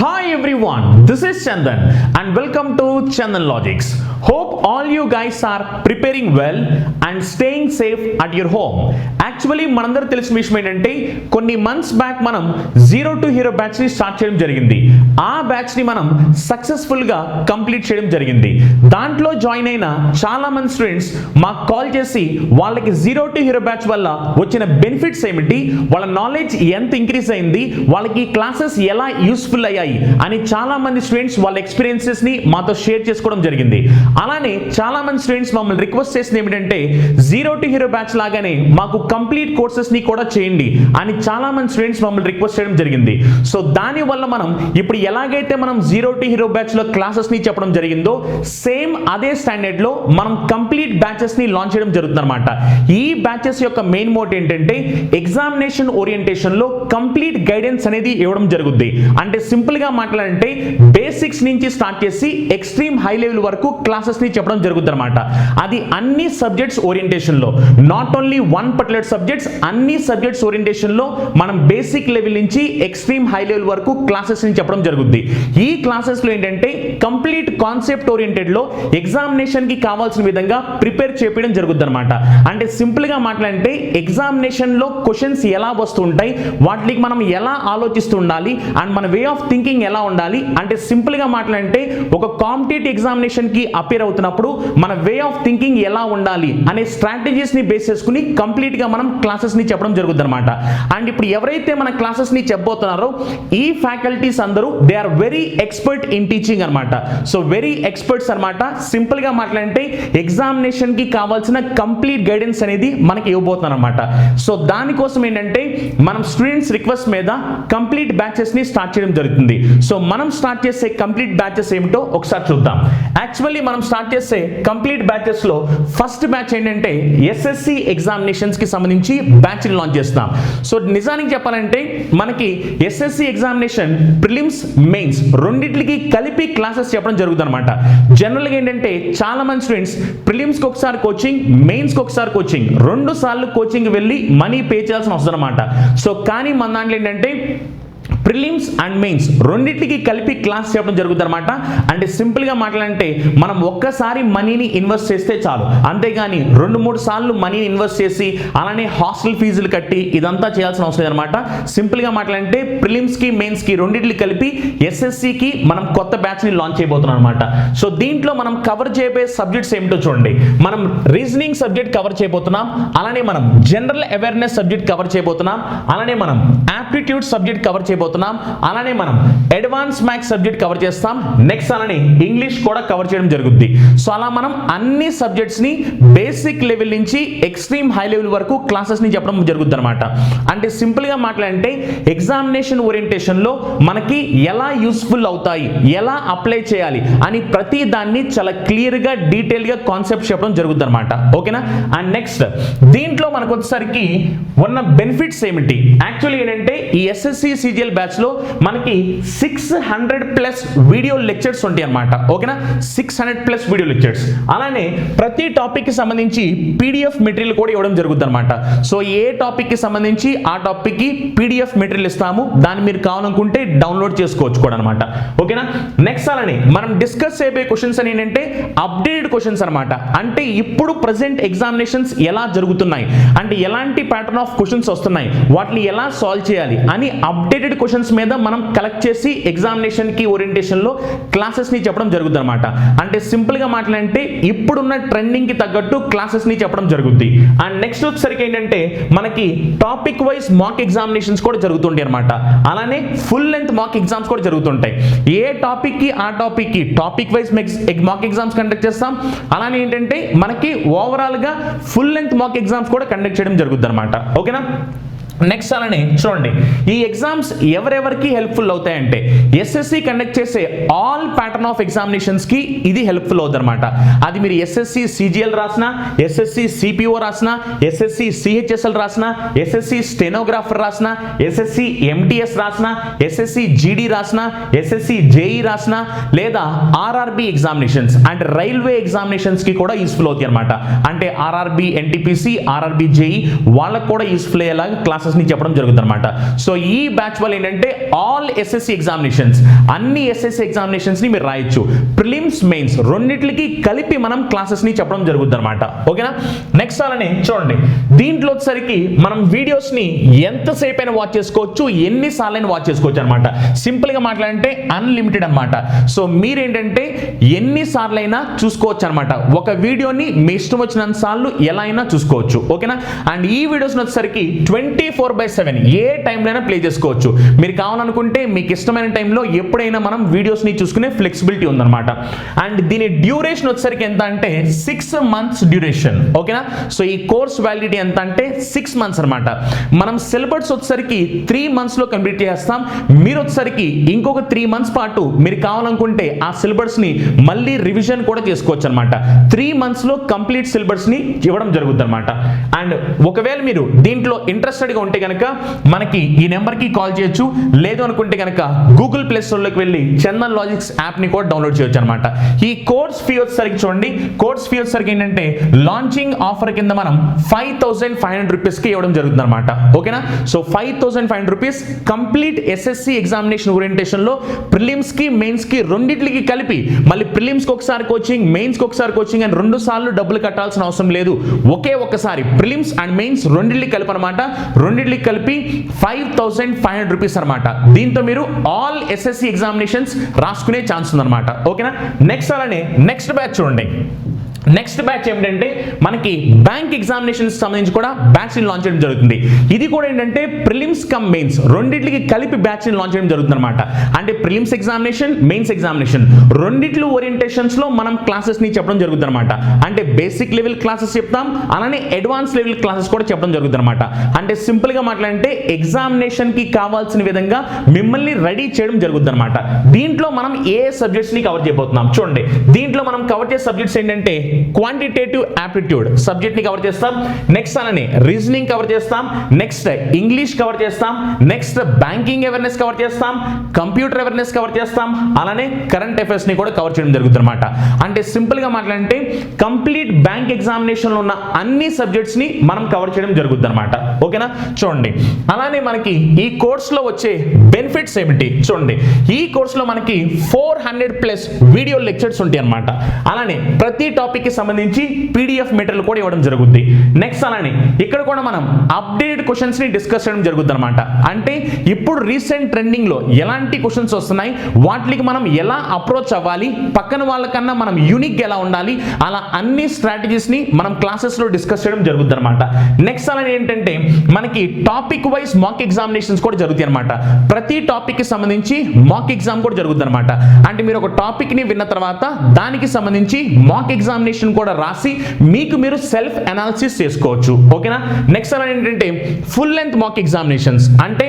Hi everyone, this is Chandan and welcome to Chandan Logics. Hope all you guys are preparing well and staying safe at your home. Actually మనందరూ తెలిసిన విషయం ఏంటంటే కొన్ని months back మనం zero to hero batch ని start చేయడం జరిగింది. ఆ బ్యాచ్ ని మనం సక్సెస్ఫుల్ గా కంప్లీట్ చేయడం జరిగింది. దాంట్లో జాయిన్ అయిన చాలా మంది స్టూడెంట్స్ మాకు కాల్ చేసి వాళ్ళకి జీరో టు హీరో బ్యాచ్ వల్ల వచ్చిన బెనిఫిట్స్ ఏమిటి, వాళ్ళ నాలెడ్జ్ ఎంత ఇంక్రీజ్ అయింది, వాళ్ళకి క్లాసెస్ ఎలా యూస్ఫుల్ అయ్యాయి అని చాలా మంది స్టూడెంట్స్ వాళ్ళ ఎక్స్పీరియన్సెస్ ని మాతో షేర్ చేసుకోవడం జరిగింది. అలానే చాలా మంది స్టూడెంట్స్ మమ్మల్ని రిక్వెస్ట్ చేసింది ఏమిటంటే జీరో టు హీరో బ్యాచ్ లాగానే మాకు కంప్లీట్ కోర్సెస్ ని కూడా చేయండి అని చాలా మంది స్టూడెంట్స్ మమ్మల్ని రిక్వెస్ట్ చేయడం జరిగింది. సో దాని వల్ల మనం ఇప్పుడు ఎలాగైతే మనం జీరో టు హీరో బ్యాచ్ లో క్లాసెస్ ని చెప్పడం జరిగిందో సేమ్ అదే స్టాండర్డ్ లో మనం కంప్లీట్ బ్యాచెస్ ని లాంచ్ చేయడం జరుగుతుంది అనమాట. ఈ బ్యాచెస్ యొక్క మెయిన్ మోట్ ఏంటంటే ఎగ్జామినేషన్ ఓరియంటేషన్ లో కంప్లీట్ గైడెన్స్ అనేది ఇవ్వడం జరుగుద్ది. అంటే సింపుల్ గా మాట్లాడంటే బేసిక్స్ నుంచి స్టార్ట్ చేసి ఎక్స్ట్రీమ్ హై లెవెల్ వరకు క్లాసెస్ ని చెప్పడం జరుగుతుంది అనమాట. అది అన్ని సబ్జెక్ట్స్ ఓరియంటేషన్ లో, not only one particular subjects, అన్ని సబ్జెక్ట్స్ ఓరియంటేషన్ లో మనం బేసిక్ లెవెల్ నుంచి ఎక్స్ట్రీమ్ హై లెవెల్ వరకు క్లాసెస్ ని చెప్పడం జరుగుద్ది. ఈ క్లాసెస్ లో ఏంటంటే కంప్లీట్ కాన్సెప్ట్ ఓరియంటెడ్ లో ఎగ్జామినేషన్ కి కావాల్సిన విధంగా ప్రిపేర్ చేయడం జరుగుద్ది అనమాట. అంటే సింపుల్ గా మాట్లాడంటే ఎగ్జామినేషన్ లో క్వశ్చన్స్ ఎలా వస్తుంటాయి, వాటికి మనం ఎలా ఆలోచిస్తూ ఉండాలి అండ్ మన వే ఆఫ్ థింకింగ్ ఎలా ఉండాలి, అంటే సింపుల్ గా మాట్లాడంటే ఒక కాంపిటేటివ్ ఎగ్జామినేషన్ కి అపేర్ అవుతున్నప్పుడు మన వే ఆఫ్ థింకింగ్ ఎలా ఉండాలి అనే స్ట్రాటజీస్ ని బేస్ చేసుకుని కంప్లీట్ గా మనం క్లాసెస్ ని చెప్పడం జరుగుతుంది అనమాట. అండ్ ఇప్పుడు ఎవరైతే మన క్లాసెస్ ని చెప్పబోతున్నారో ఈ ఫ్యాకల్టీస్ అందరూ they are very expert in teaching అనమాట. సో వెరీ ఎక్స్పర్ట్స్ అనమాట. సింపుల్ గా మాట్లాడంటే ఎగ్జామినేషన్ కి కావాల్సిన కంప్లీట్ గైడెన్స్ అనేది మనకి ఇవ్వబోతున్నారు అనమాట. సో దానికోసం ఏంటంటే మనం స్టూడెంట్స్ రిక్వెస్ట్ మీద కంప్లీట్ బ్యాచెస్ ని స్టార్ట్ చేయడం జరుగుతుంది. సో మనం స్టార్ట్ చేసే కంప్లీట్ బ్యాచెస్ ఏమిటో ఒకసారి చూద్దాం. యాక్చువల్లీ మనం స్టార్ట్ చేసే కంప్లీట్ బ్యాచెస్ లో ఫస్ట్ బ్యాచ్ ఏంటంటే ఎస్ఎస్సి ఎగ్జామినేషన్స్ కి సంబంధించి బ్యాచ్ ని లాంచ్ చేస్తాం. సో నిజానికి చెప్పాలంటే మనకి ఎస్ఎస్సి ఎగ్జామినేషన్ ప్రిలిమ్స్ మెయిన్స్ రెండింటికి కలిపి క్లాసెస్ చెప్పడం జరుగుతుంది అనమాట. జనరల్ గా ఏంటంటే చాలా మంది స్టూడెంట్స్ ప్రిలిమ్స్ కి ఒకసారి కోచింగ్, మెయిన్స్ కి ఒకసారి కోచింగ్, 2 సార్లు కోచింగ్ వెళ్ళి మనీ పే చేయాల్సిన అవసరం అనమాట. సో కానీ మన దాంట్లో ఏంటంటే ప్రిలిమ్స్ అండ్ మెయిన్స్ రెండింటికి కలిపి క్లాస్ చెప్పడం జరుగుతుంది అనమాట. అంటే సింపుల్ గా మాట్లాడంటే మనం ఒక్కసారి మనీని ఇన్వెస్ట్ చేస్తే చాలు, అంతేగాని 2-3 సార్లు మనీని ఇన్వెస్ట్ చేసి అలానే హాస్టల్ ఫీజులు కట్టి ఇదంతా చేయాల్సిన అవసరం లేదనమాట. సింపుల్ గా మాట్లాడంటే ప్రిలిమ్స్ కి మెయిన్స్ కి రెండింటికి కలిపి ఎస్ఎస్సి కి మనం కొత్త బ్యాచ్ ని లాంచ్ చేయబోతున్నాం అనమాట. సో దీంట్లో మనం కవర్ చేయబోయే సబ్జెక్ట్స్ ఏమిటో చూడండి. మనం రీజనింగ్ సబ్జెక్ట్ కవర్ చేయబోతున్నాం, అలానే మనం జనరల్ అవేర్నెస్ సబ్జెక్ట్ కవర్ చేయబోతున్నాం, అలానే మనం ఆప్టిట్యూడ్ సబ్జెక్ట్ కవర్ చేయబోతున్నాం, అలానే మనం అడ్వాన్స్ మ్యాథ్స్ సబ్జెక్ట్ కవర్ చేస్తాం, నెక్స్ట్ అలానే ఇంగ్లీష్ కూడా కవర్ చేయడం జరుగుద్ది. సో అలా మనం అన్ని సబ్జెక్ట్స్ ని బేసిక్ లెవెల్ నుంచి ఎక్స్ట్రీమ్ హై లెవెల్ వరకు క్లాసెస్ ని చెప్పడం జరుగుద్ది అనమాట. అంటే సింపుల్ గా మాట్లాడంటే ఎగ్జామినేషన్ ఓరియంటేషన్ లో మనకి ఎలా యూస్ఫుల్ అవుతాయి, ఎలా అప్లై చేయాలి అని ప్రతి దాన్ని చాలా క్లియర్ గా డీటెయిల్ గా కాన్సెప్ట్ చెప్పడం జరుగుద్ది అనమాట. ఓకేనా? అండ్ నెక్స్ట్ దీంట్లో మనకు వచ్చేసరికి ఉన్న బెనిఫిట్స్ ఏమిటి, యాక్చువల్లీ ఏంటంటే ఈ ఎస్ఎస్సి సిజిఎల్ బ్యాచ్ లో మనకి 600+ వీడియో లెక్చర్స్ ఉంటాయి అన్నమాట. ఓకేనా? 600+ వీడియో లెక్చర్స్. అలానే ప్రతి టాపిక్ కి సంబంధించి పీడిఎఫ్ మెటీరియల్ కూడా ఇవ్వడం జరుగుతుంది అనమాట. సో ఏ టాపిక్ కి సంబంధించి ఆ టాపిక్ కి పీడిఎఫ్ మెటీరియల్ ఇస్తాము, దాన్ని మీరు కావాలనుకుంటే డౌన్లోడ్ చేసుకోవచ్చు కూడా అనమాట. ఓకేనా? నెక్స్ట్ అలానే మనం డిస్కస్ చేయబోయే క్వశ్చన్స్ అని ఏంటంటే అప్డేటెడ్ క్వశ్చన్స్ అనమాట. అంటే ఇప్పుడు ప్రెసెంట్ ఎగ్జామినేషన్స్ ఎలా జరుగుతున్నాయి, అంటే ఎలాంటి ప్యాటర్న్ ఆఫ్ క్వశ్చన్స్ వస్తున్నాయి, వాటిని ఎలా సాల్వ్ చేయాలి అని అప్డేటెడ్ క్వశ్చన్స్ మీద మనం కలెక్ట్ చేసి ఎగ్జామినేషన్ కి ఓరియంటేషన్ లో క్లాసెస్ ని చెప్పడం జరుగుతుంది అనమాట. అంటే సింపుల్ గా మాట్లాడంటే ఇప్పుడున్న ట్రెండింగ్ కి తగ్గట్టు క్లాసెస్ ని చెప్పడం జరుగుద్ది. అండ్ నెక్స్ట్ వచ్చేసరికి ఏంటంటే మనకి టాపిక్ వైజ్ మాక్ ఎగ్జామినేషన్స్ కూడా జరుగుతుంటాయి అనమాట. అలానే ఫుల్ లెంత్ మాక్ ఎగ్జామ్స్ కూడా జరుగుతుంటాయి. ఏ టాపిక్ కి ఆ టాపిక్ కి topic wise mock exams conduct చేస్తాం. అలానే ఏంటంటే మనకి ఓవరాల్ గా ఫుల్ లెంత్ మాక్ ఎగ్జామ్స్ కూడా కండక్ట్ చేయడం జరుగుతుంది అనమాట. ఓకేనా? నెక్స్ట్ అలానే చూడండి ఈ ఎగ్జామ్స్ ఎవరెవరికి హెల్ప్ఫుల్ అవుతాయంటే ఎస్ఎస్సి కండక్ట్ చేసే ఆల్ ప్యాటర్న్ ఆఫ్ ఎగ్జామినేషన్స్ కి ఇది హెల్ప్ఫుల్ అవుతుంది అనమాట. అది మీరు ఎస్ఎస్సి సిజిఎల్ రాసినా, ఎస్ఎస్సి సిపిఓ రాసినా, ఎస్ఎస్సి సిహెచ్ఎస్ఎల్ రాసినా, ఎస్ఎస్సి స్టెనోగ్రాఫర్ రాసినా, ఎస్ఎస్సి ఎంటిఎస్ రాసినా, ఎస్ఎస్సి జీడి రాసినా, ఎస్ఎస్సి జేఈ రాసినా, లేదా ఆర్ఆర్బి ఎగ్జామినేషన్స్ అంటే రైల్వే ఎగ్జామినేషన్స్ కి కూడా యూస్ఫుల్ అవుతాయి అనమాట. అంటే ఆర్ఆర్బి ఎన్టీపీసీ, ఆర్ఆర్బి జేఈ వాళ్ళకు కూడా యూస్ఫుల్ అయ్యేలాగా క్లాసెస్ క్లాసెస్ ని చెప్పడం జరుగుతుంది అనమాట. సో ఈ బ్యాచ్ వల్ల ఏంటంటే ఆల్ ఎస్ఎస్సి ఎగ్జామినేషన్స్, అన్ని ఎస్ఎస్సి ఎగ్జామినేషన్స్ ని మీరు రాయొచ్చు. ప్రిలిమ్స్ మెయిన్స్ రెండిట్లకి కలిపి మనం క్లాసెస్ ని చెప్పడం జరుగుతుంది అనమాట. ఓకేనా. నెక్స్ట్ అలానే చూడండి, దీంట్లో వచ్చేసరికి మనం వీడియోస్ ని ఎంతసేపు అయినా వాచ్ చేసుకోవచ్చు, ఎన్నిసార్లు అయినా వాచ్ చేసుకోవచ్చు అనమాట. సింపుల్ గా మాట్లాడంటే అన్లిమిటెడ్ అనమాట. సో మీరేంటంటే ఎన్నిసార్లు అయినా చూసుకోవచ్చు అనమాట. ఒక వీడియోని మీ ఇష్టం వచ్చినంత సార్లు ఎలా అయినా చూసుకోవచ్చు. ఓకేనా. అండ్ ఈ వీడియోస్ వచ్చేసరికి 24/7 ఏ టైంలో అయినా ప్లే చేసుకోవచ్చు. మీరు కావాలనుకుంటే మీకు ఇష్టమైన టైంలో ఎప్పుడైనా మనం వీడియోస్ ని చూసుకునే ఫ్లెక్సిబిలిటీ ఉందన్నమాట. అండ్ దీని డ్యూరేషన్ వచ్చేసరికి ఎంత అంటే 6 months డ్యూరేషన్. ఓకేనా. సో ఈ కోర్స్ వ్యాలిడిటీ ఎంత అంటే 6 months అనమాట. మనం సిలబస్ వచ్చేసరికి 3 months లో కంప్లీట్ చేస్తాం. మీరు వచ్చేసరికి ఇంకొక 3 months పాటు మీరు కావాలనుకుంటే ఆ సిలబస్ ని మళ్ళీ రివిజన్ కూడా చేసుకోవచ్చు అనమాట. 3 months లో కంప్లీట్ సిలబస్ ని ఇవ్వడం జరుగుతుంది అనమాట. అండ్ ఒకవేళ మీరు దీంట్లో ఇంట్రెస్టెడ్ గా ఉంటే కనుక మనకి ఈ నెంబర్ కి కాల్ చేయొచ్చు. లేదు అనుకుంటే కనుక గూగుల్ ప్లే స్టోర్ లోకి వెళ్ళి చందన్ లాజిక్స్ యాప్ ని కూడా డౌన్లోడ్ చేయొచ్చు అనమాట. ఈ కోర్స్ ఫీ వచ్చేసరికి చూడండి, కోర్స్ ఫీ వచ్చేసరికి ఏంటంటే లాంచింగ్ ఆఫర్ కింద మనం 5500 రూపీస్ కి ఇవ్వడం జరుగుతుంది అనమాట. ఓకేనా. So 5500 rupees complete SSC examination orientation లో ప్రిలిమ్స్ కి మెయిన్స్ కి రెండిట్లకి కలిపి, మళ్ళీ ప్రిలిమ్స్ కి ఒకసారి కోచింగ్, మెయిన్స్ కి ఒకసారి కోచింగ్ అని 2 సార్లు డబ్బులు కట్టాల్సిన అవసరం లేదు. ఒకే ఒక్కసారి ప్రిలిమ్స్ అండ్ మెయిన్స్ రెండిట్లకి కలిపి అనమాట. రెండిట్లకి కలిపి 5500 రూపీస్ అనమాట. దీంతో మీరు ఆల్ ఎస్ఎస్సి ఎగ్జామినేషన్స్ రాసుకునే ఛాన్స్ ఉందన్నమాట. ఓకేనా. నెక్స్ట్ అలానే నెక్స్ట్ బ్యాచ్ చూడండి. నెక్స్ట్ బ్యాచ్ ఏమిటంటే మనకి బ్యాంక్ ఎగ్జామినేషన్స్ సంబంధించి కూడా బ్యాచ్ ని లాంచ్ చేయడం జరుగుతుంది. ఇది కూడా ఏంటంటే ప్రిలిమ్స్ కమ్ మెయిన్స్ రెండిట్లకి కలిపి బ్యాచ్ ని లాంచ్ చేయడం జరుగుతుంది అనమాట. అంటే ప్రిలిమ్స్ ఎగ్జామినేషన్, మెయిన్స్ ఎగ్జామినేషన్ రెండిట్లు ఓరియంటేషన్స్ లో మనం క్లాసెస్ ని చెప్పడం జరుగుతుంది అనమాట. అంటే బేసిక్ లెవెల్ క్లాసెస్ చెప్తాం, అలానే అడ్వాన్స్ లెవెల్ క్లాసెస్ కూడా చెప్పడం జరుగుతుంది అనమాట. అంటే సింపుల్ గా మాట్లాడంటే ఎగ్జామినేషన్ కి కావాల్సిన విధంగా మిమ్మల్ని రెడీ చేయడం జరుగుతుంది అనమాట. దీంట్లో మనం ఏ సబ్జెక్ట్స్ ని కవర్ చేయబోతున్నాం చూడండి. దీంట్లో మనం కవర్ చేసే సబ్జెక్ట్స్ ఏంటంటే క్వాంటిటేటివ్ ఆప్టిట్యూడ్ సబ్జెక్ట్ ని కవర్ చేస్తాం. నెక్స్ట్ అలానే రీజనింగ్ కవర్ చేస్తాం. నెక్స్ట్ ఇంగ్లీష్ కవర్ చేస్తాం. నెక్స్ట్ బ్యాంకింగ్ అవేర్నెస్ కవర్ చేస్తాం. కంప్యూటర్ అవేర్నెస్ కవర్ చేస్తాం. అలానే కరెంట్ అఫైర్స్ ని కూడా కవర్ చేయడం జరుగుతుంది అనమాట. అంటే సింపుల్ గా మాట్లాడంటే కంప్లీట్ బ్యాంక్ ఎగ్జామినేషన్ లో ఉన్న అన్ని సబ్జెక్ట్స్ ని మనం కవర్ చేయడం జరుగుతుంది అనమాట. ఓకేనా. చూడండి, అలానే మనకి ఈ కోర్స్ లో వచ్చే బెనిఫిట్స్ ఏమిటి చూడండి. ఈ కోర్స్ లో మనకి 400+ వీడియో లెక్చర్స్ ఉంటాయి అనమాట. అలానే ప్రతి టాపిక్ కి సంబంధించి పీడిఎఫ్ మెటీరియల్ కూడా ఇవ్వడం జరుగుతుంది. నెక్స్ట్ అలానే ఇక్కడ కూడా మనం అప్డేటెడ్ క్వశ్చన్స్ ని డిస్కస్ చేయడం జరుగుతుంది అనమాట. అంటే ఇప్పుడు రీసెంట్ ట్రెండింగ్ లో ఎలాంటి క్వశ్చన్స్ వస్తున్నాయి, వాటికి మనం ఎలా అప్రోచ్ అవ్వాలి, పక్కన వాళ్ళకన్నా మనం యూనిక్ ఎలా ఉండాలి, అలా అన్ని స్ట్రాటజీస్ ని మనం క్లాసెస్ లో డిస్కస్ చేయడం జరుగుతుంది అనమాట. నెక్స్ట్ అలానే ఏంటంటే మనకి టాపిక్ వైజ్ మాక్ ఎగ్జామినేషన్స్ కూడా జరుగుతాయి అనమాట. ప్రతి టాపిక్ కి సంబంధించి మాక్ ఎగ్జామ్ కూడా జరుగుతుంది అనమాట. అంటే మీరు ఒక టాపిక్ ని విన్న తర్వాత దానికి సంబంధించి మాక్ ఎగ్జామినేషన్ కూడా రాసి మీకు మీరు సెల్ఫ్ అనాలిసిస్ చేసుకోవచ్చు. ఓకేనా. నెక్స్ట్ అలానే ఏంటంటే ఫుల్ లెంత్ మాక్ ఎగ్జామినేషన్స్, అంటే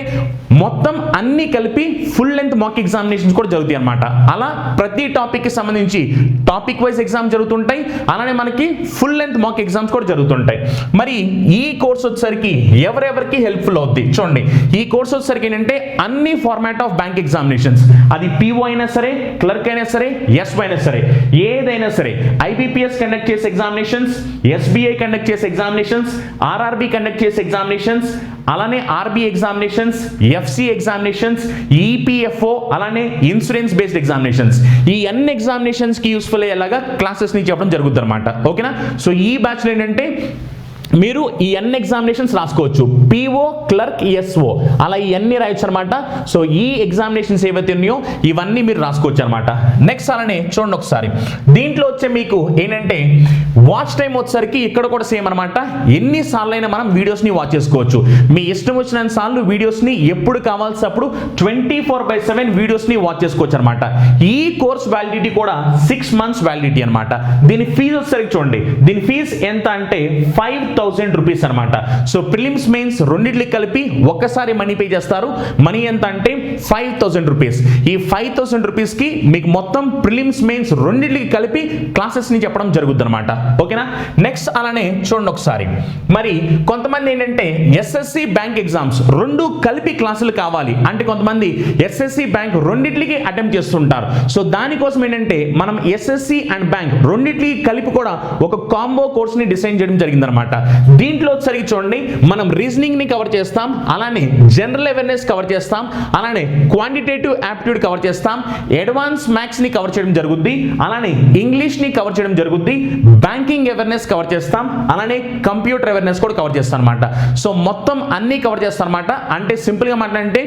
మొత్తం అన్ని కలిపి ఫుల్ లెంత్ మాక్ ఎగ్జామినేషన్స్ కూడా జరుగుతాయి అనమాట. అలా ప్రతి టాపిక్ కి సంబంధించి టాపిక్ వైజ్ ఎగ్జామ్ జరుగుతుంటాయి. అలానే మనకి ఫుల్ లెంత్ మాక్ ఎగ్జామ్స్ కూడా జరుగుతుంటాయి. మరి ఈ కోర్స్ వచ్చేసరికి ఎవరెవరికి హెల్ప్ఫుల్ అవుద్ది చూడండి. ఈ కోర్స్ వచ్చేసరికి ఏంటంటే అన్ని ఫార్మాట్ ఆఫ్ బ్యాంక్ ఎగ్జామినేషన్స్, అది పిఓ అయినా సరే, క్లర్క్ అయినా సరే, ఎస్ఓ అయినా సరే, ఏదైనా సరే, ఐబిపిఎస్ కండక్ట్ చేసే ఎగ్జామినేషన్స్, ఎస్బీఐ కండక్ట్ చేసే ఎగ్జామినేషన్స్, ఆర్ఆర్బి కండక్ట్ చేసే ఎగ్జామినేషన్స్, అలానే RB examinations, FC examinations, EPFO, అలానే ఇన్సూరెన్స్ బేస్డ్ ఎగ్జామినేషన్స్, ఈ అన్ని ఎగ్జామినేషన్స్ కి యూస్ఫుల్ అయ్యేలాగా క్లాసెస్ ని చెప్పడం జరుగుతుంది అనమాట. ఓకేనా. సో ఈ బ్యాచ్ లో ఏంటంటే మీరు ఈ అన్ని ఎగ్జామినేషన్స్ రాసుకోవచ్చు. పిఓ, క్లర్క్, ఎస్ఓ అలా ఇవన్నీ రాయొచ్చు అనమాట. సో ఈ ఎగ్జామినేషన్స్ ఏవైతే ఉన్నాయో ఇవన్నీ మీరు రాసుకోవచ్చు అనమాట. నెక్స్ట్ అలానే చూడండి ఒకసారి, దీంట్లో వచ్చే మీకు ఏంటంటే వాచ్ టైం వచ్చేసరికి ఇక్కడ కూడా సేమ్ అనమాట. ఎన్నిసార్లు అయినా మనం వీడియోస్ ని వాచ్ చేసుకోవచ్చు. మీ ఇష్టం వచ్చినంత సార్లు వీడియోస్ ని ఎప్పుడు కావాల్సినప్పుడు 24/7 వీడియోస్ ని వాచ్ చేసుకోవచ్చు అనమాట. ఈ కోర్స్ వ్యాలిడిటీ కూడా 6 months వ్యాలిడిటీ అనమాట. దీని ఫీజు వచ్చేసరికి చూడండి, దీని ఫీజు ఎంత అంటే 5,000 రూపీస్ అనమాట. సో ప్రిలిమ్స్ మెయిన్స్ రెండింటికి కలిపి ఒక్కసారి మనీ పే చేస్తారు. మనీ ఎంత అంటే 5,000 రూపీస్. ఈ 5,000 రూపీస్ కి మీకు మొత్తం ప్రిలిమ్స్ మెయిన్స్ రెండింటికి కలిపి క్లాసెస్ ని చెప్పడం జరుగుతుంది అనమాట. ఓకేనా. నెక్స్ట్ అలానే చూడండి ఒకసారి, మరి కొంతమంది ఏంటంటే ఎస్ఎస్సి బ్యాంక్ ఎగ్జామ్స్ రెండు కలిపి క్లాసులు కావాలి అంటే కొంతమంది ఎస్ఎస్సి బ్యాంక్ రెండింటికి అటెంప్ట్ చేస్తుంటారు. సో దానికోసం ఏంటంటే మనం ఎస్ఎస్సి అండ్ బ్యాంక్ రెండింటికి కలిపి కూడా ఒక కాంబో కోర్స్ ని డిజైన్ చేయడం జరిగింది అనమాట. దీంట్లో వచ్చేసరికి చూడండి మనం రీజనింగ్ ని కవర్ చేస్తాం, అలానే జనరల్ అవేర్నెస్ కవర్ చేస్తాం, అలానే క్వాంటిటేటివ్ యాప్టిట్యూడ్ కవర్ చేస్తాం, అడ్వాన్స్ మ్యాథ్స్ ని కవర్ చేయడం జరుగుద్ది, అలానే ఇంగ్లీష్ ని కవర్ చేయడం జరుగుద్ది, బ్యాంకింగ్ అవేర్నెస్ కవర్ చేస్తాం, అలానే కంప్యూటర్ అవేర్నెస్ కూడా కవర్ చేస్తాం అనమాట. సో మొత్తం అన్ని కవర్ చేస్తాం అనమాట. అంటే సింపుల్ గా మాట్లాడంటే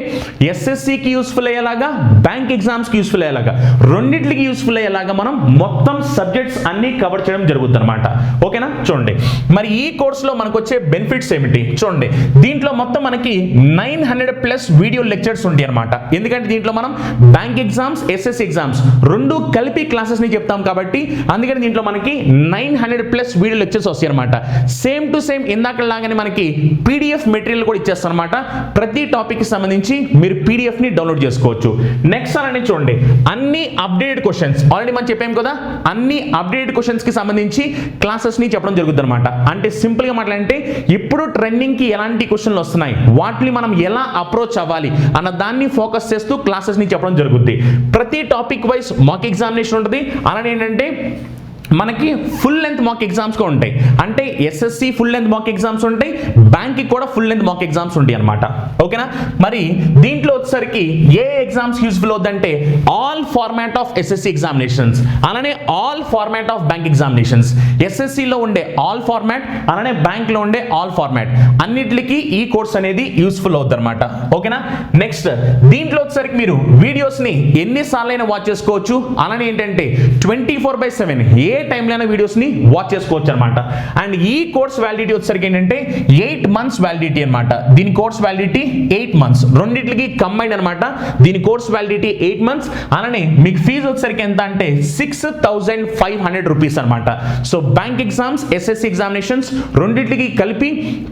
ఎస్ఎస్సికి యూస్ఫుల్ అయ్యేలాగా, బ్యాంక్ ఎగ్జామ్స్ కి యూస్ఫుల్ అయ్యేలాగా, రెండింటికి యూస్ఫుల్ అయ్యేలాగా మనం మొత్తం సబ్జెక్ట్స్ అన్ని కవర్ చేయడం జరుగుతుంది అనమాట. ఓకేనా? చూడండి మరి ఈ కోర్సులో మనకు వచ్చే బెనిఫిట్స్ ఏమిటి చూడండి. దీంట్లో మొత్తం మనకి 900+ వీడియో లెక్చర్స్ ఉంటాయి అనమాట. ఎందుకంటే దీంట్లో మనం బ్యాంక్ ఎగ్జామ్స్, ఎస్ఎస్సి ఎగ్జామ్స్ రెండు కలిపి క్లాసెస్ ని చెప్తాం కాబట్టి అందుకని దీంట్లో మనకి 900+ వీడియో లెక్చర్స్ వస్తాయి అనమాట. సేమ్ టు సేమ్ ఇందాక లాగానే మనకి పీడిఎఫ్ మెటీరియల్ కూడా ఇచ్చేస్తాం అనమాట. ప్రతి టాపిక్ కి సంబంధించి మీరు పీడిఎఫ్ ని డౌన్లోడ్ చేసుకోవచ్చు. నెక్స్ట్ అని చూడండి అన్ని అప్డేటెడ్ క్వశ్చన్స్ ఆల్రెడీ మనం చెప్పాం కదా, అన్ని అప్డేటెడ్ క్వశ్చన్స్ కి సంబంధించి క్లాసెస్ ని చెప్పడం జరుగుతుంది అనమాట. అంటే సింపుల్ గా మాట్లాడంటే ఇప్పుడు ట్రెండింగ్ కి ఎలాంటి క్వశ్చన్లు వస్తున్నాయి, వాటిని మనం ఎలా అప్రోచ్ అవ్వాలి అన్న దాన్ని ఫోకస్ చేస్తూ క్లాసెస్ ని చెప్పడం జరుగుతుంది. ప్రతి టాపిక్ వైజ్ మాక్ ఎగ్జామినేషన్ ఉంటుంది. అలానే ఏంటంటే మనకి ఫుల్ లెంత్ మాక్ ఎగ్జామ్స్ కూడా ఉంటాయి. అంటే SSC full length mock exams ఉంటాయి, బ్యాంక్ కి కూడా ఫుల్ లెంత్ మాక్ ఎగ్జామ్స్ ఉంటాయి అనమాట. ఓకేనా? మరి దీంట్లో వచ్చేసరికి ఏ ఎగ్జామ్స్ యూస్ఫుల్ అవుతుందంటే all format of SSC examinations, అలానే all format of bank examinations. ఎస్ఎస్సిలో ఉండే ఆల్ ఫార్మాట్, అలానే బ్యాంక్ లో ఉండే ఆల్ ఫార్మాట్ అన్నిటికీ ఈ కోర్స్ అనేది యూస్ఫుల్ అవుతుంది అనమాట. ఓకేనా? నెక్స్ట్ దీంట్లో వచ్చేసరికి మీరు వీడియోస్ ని ఎన్నిసార్లు అయినా వాచ్ చేసుకోవచ్చు. అలానే ఏంటంటే 24/7 ఏ టైంలో వీడియోస్ ని వాచ్ చేసుకోవచ్చు అనమాట. అండ్ ఈ కోర్స్ వ్యాలిడిటీ వచ్చేసరికి ఏంటంటే 8 months వ్యాలిడిటీ అనమాట. దీని కోర్స్ వ్యాలిడిటీ 8 months, రెండింటికి కంబైన్ అనమాట. దీని కోర్స్ వ్యాలిడిటీ 8 months. అలానే మీకు ఫీజు వచ్చేసరికి ఎంత అంటే 6,500 రూపీస్ అనమాట. So bank exams, SSC examinations రెండింటికి కలిపి,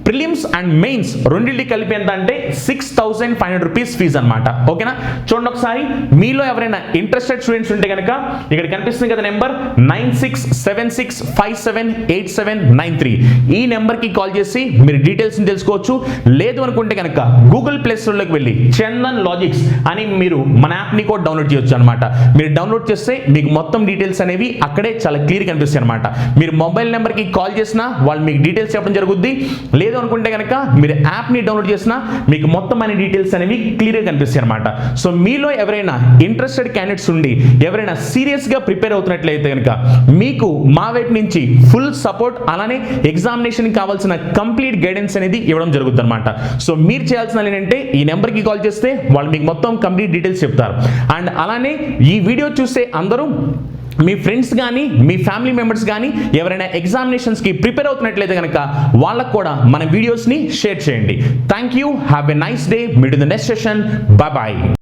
ప్రిలిమ్స్ అండ్ మెయిన్స్ రెండింటికి కలిపి ఎంత అంటే 6,500 రూపీస్ ఫీజు అనమాట. ఓకేనా? చూడండి ఒకసారి మీలో ఎవరైనా ఇంట్రెస్టెడ్ స్టూడెంట్స్ ఉంటే కనుక ఇక్కడ కనిపిస్తుంది కదా నెంబర్ 9676578793 ఈ నెంబర్ కి కాల్ చేసి మీరు డీటెయిల్స్ తెలుసుకోవచ్చు. లేదు అనుకుంటే కనుక గూగుల్ ప్లే స్టోర్ లోకి వెళ్ళి చందన్ లాజిక్స్ అని మీరు మన యాప్ ని కూడా డౌన్లోడ్ చేయొచ్చు అనమాట. మీరు డౌన్లోడ్ చేస్తే మీకు మొత్తం డీటెయిల్స్ అనేవి అక్కడే చాలా క్లియర్ కనిపిస్తాయి అనమాట. మీరు మొబైల్ నెంబర్ కి కాల్ చేసినా వాళ్ళు మీకు డీటెయిల్స్ చెప్పడం జరుగుద్ది. లేదు అనుకుంటే కనుక మీరు యాప్ ని డౌన్లోడ్ చేసినా మీకు మొత్తం అనే డీటెయిల్స్ అనేవి క్లియర్ గా కనిపిస్తాయి అనమాట. సో మీలో ఎవరైనా ఇంట్రెస్టెడ్ క్యాండిడేట్స్ ఉండి ఎవరైనా సీరియస్ గా ప్రిపేర్ అవుతున్నట్లయితే కనుక మీకు మా వైపు నుంచి ఫుల్ సపోర్ట్, అలానే ఎగ్జామినేషన్ కావాల్సిన కంప్లీట్ గైడెన్స్ అనేది ఇవ్వడం జరుగుతుంది అనమాట. సో మీరు చేయాల్సిన ఏంటంటే ఈ నెంబర్ కి కాల్ చేస్తే వాళ్ళు మీకు మొత్తం కంప్లీట్ డీటెయిల్స్ చెప్తారు. అండ్ అలానే ఈ వీడియో చూస్తే అందరూ మీ ఫ్రెండ్స్ కానీ మీ ఫ్యామిలీ మెంబర్స్ కానీ ఎవరైనా ఎగ్జామినేషన్స్ కి ప్రిపేర్ అవుతున్నట్లయితే కనుక వాళ్ళకు కూడా మన వీడియోస్ ని షేర్ చేయండి. Thank you, have a nice day, meet in the next session, by by.